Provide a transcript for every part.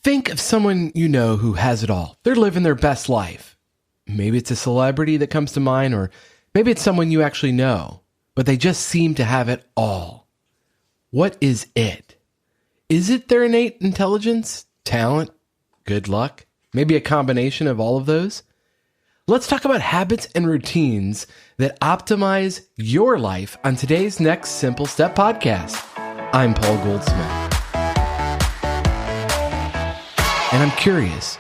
Think of someone you know who has it all. They're living their best life. Maybe it's a celebrity that comes to mind, or maybe it's someone you actually know, but they just seem to have it all. What is it? Is it their innate intelligence, talent, good luck? Maybe a combination of all of those? Let's talk about habits and routines that optimize your life on today's Next Simple Step podcast. I'm Paul Goldsmith. And I'm curious,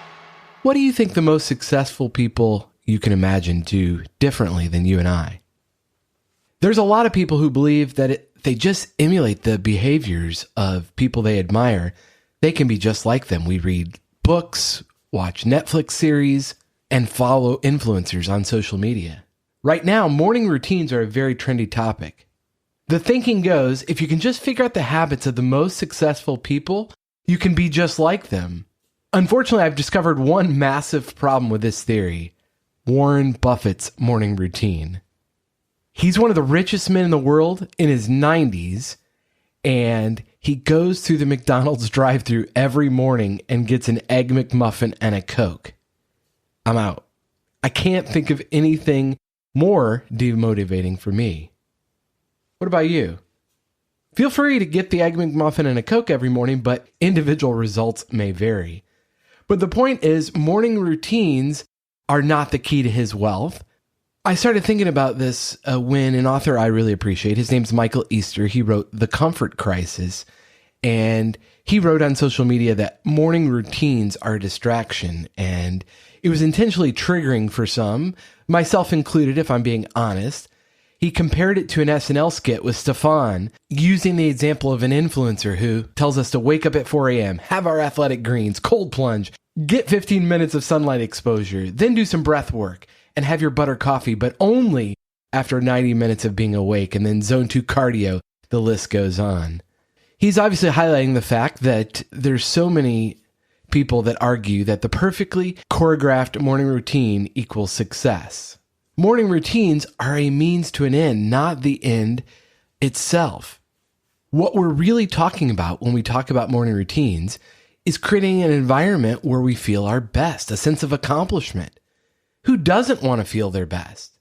what do you think the most successful people you can imagine do differently than you and I? There's a lot of people who believe that if they just emulate the behaviors of people they admire, they can be just like them. We read books, watch Netflix series, and follow influencers on social media. Right now, morning routines are a very trendy topic. The thinking goes, if you can just figure out the habits of the most successful people, you can be just like them. Unfortunately, I've discovered one massive problem with this theory: Warren Buffett's morning routine. He's one of the richest men in the world, in his 90s, and he goes through the McDonald's drive-thru every morning and gets an Egg McMuffin and a Coke. I'm out. I can't think of anything more demotivating for me. What about you? Feel free to get the Egg McMuffin and a Coke every morning, but individual results may vary. But the point is, morning routines are not the key to his wealth. I started thinking about this when an author I really appreciate, his name's Michael Easter, he wrote The Comfort Crisis, and he wrote on social media that morning routines are a distraction, and it was intentionally triggering for some, myself included if I'm being honest. He compared it to an SNL skit with Stefan, using the example of an influencer who tells us to wake up at 4 a.m., have our athletic greens, cold plunge, get 15 minutes of sunlight exposure, then do some breath work, and have your butter coffee, but only after 90 minutes of being awake, and then zone 2 cardio, the list goes on. He's obviously highlighting the fact that there's so many people that argue that the perfectly choreographed morning routine equals success. Morning routines are a means to an end, not the end itself. What we're really talking about when we talk about morning routines is creating an environment where we feel our best, a sense of accomplishment. Who doesn't want to feel their best?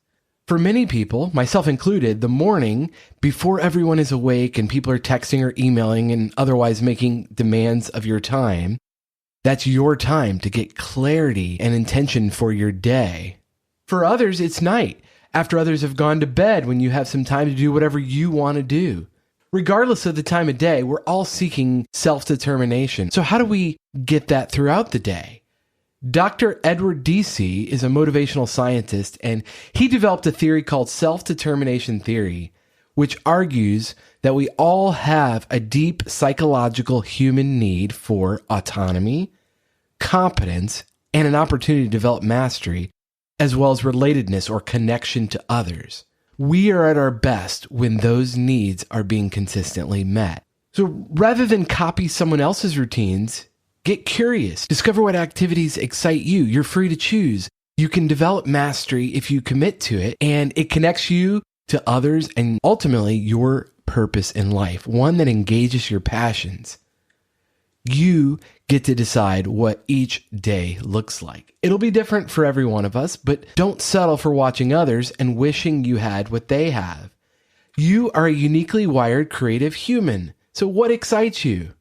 For many people, myself included, the morning before everyone is awake and people are texting or emailing and otherwise making demands of your time, that's your time to get clarity and intention for your day. For others, it's night, after others have gone to bed, when you have some time to do whatever you want to do. Regardless of the time of day, we're all seeking self-determination. So how do we get that throughout the day? Dr. Edward Deci is a motivational scientist, and he developed a theory called self-determination theory, which argues that we all have a deep psychological human need for autonomy, competence, and an opportunity to develop mastery, as well as relatedness or connection to others. We are at our best when those needs are being consistently met. So rather than copy someone else's routines, get curious. Discover what activities excite you. You're free to choose. You can develop mastery if you commit to it, and it connects you to others and ultimately your purpose in life, one that engages your passions. You get to decide what each day looks like. It'll be different for every one of us, but don't settle for watching others and wishing you had what they have. You are a uniquely wired creative human. So what excites you?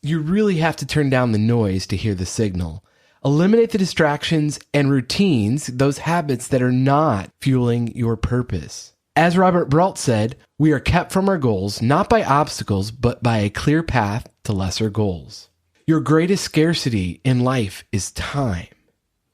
You really have to turn down the noise to hear the signal. Eliminate the distractions and routines, those habits that are not fueling your purpose. As Robert Brault said, we are kept from our goals not by obstacles, but by a clear path to lesser goals. Your greatest scarcity in life is time.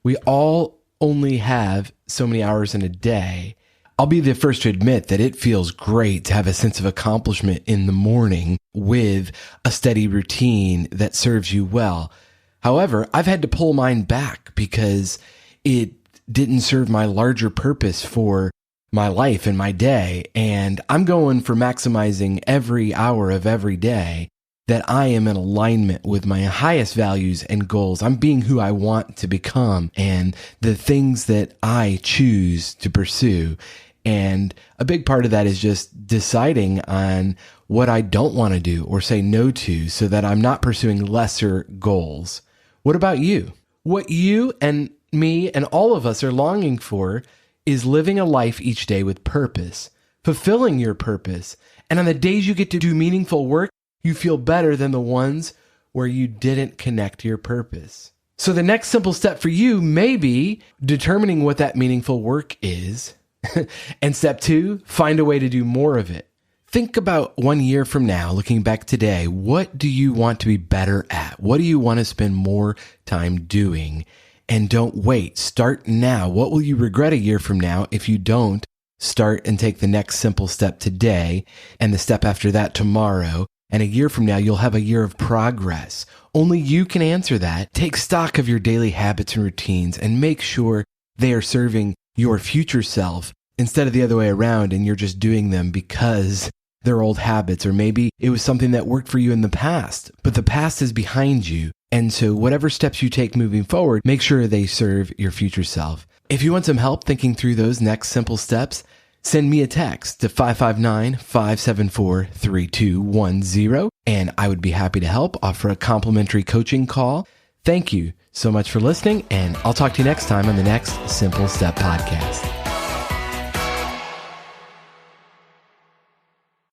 We all only have so many hours in a day. I'll be the first to admit that it feels great to have a sense of accomplishment in the morning with a steady routine that serves you well. However, I've had to pull mine back because it didn't serve my larger purpose for my life and my day. And I'm going for maximizing every hour of every day that I am in alignment with my highest values and goals. I'm being who I want to become and the things that I choose to pursue. And a big part of that is just deciding on what I don't want to do or say no to so that I'm not pursuing lesser goals. What about you? What you and me and all of us are longing for is living a life each day with purpose, fulfilling your purpose. And on the days you get to do meaningful work, you feel better than the ones where you didn't connect your purpose. So the next simple step for you may be determining what that meaningful work is. And step 2, find a way to do more of it. Think about 1 year from now, looking back today, what do you want to be better at? What do you want to spend more time doing? And don't wait. Start now. What will you regret a year from now if you don't start and take the next simple step today and the step after that tomorrow? And a year from now, you'll have a year of progress. Only you can answer that. Take stock of your daily habits and routines and make sure they are serving your future self instead of the other way around and you're just doing them because they're old habits, or maybe it was something that worked for you in the past, but the past is behind you. And so whatever steps you take moving forward, make sure they serve your future self. If you want some help thinking through those next simple steps, send me a text to 559-574-3210, and I would be happy to help, offer a complimentary coaching call. Thank you so much for listening, and I'll talk to you next time on the next Simple Step Podcast.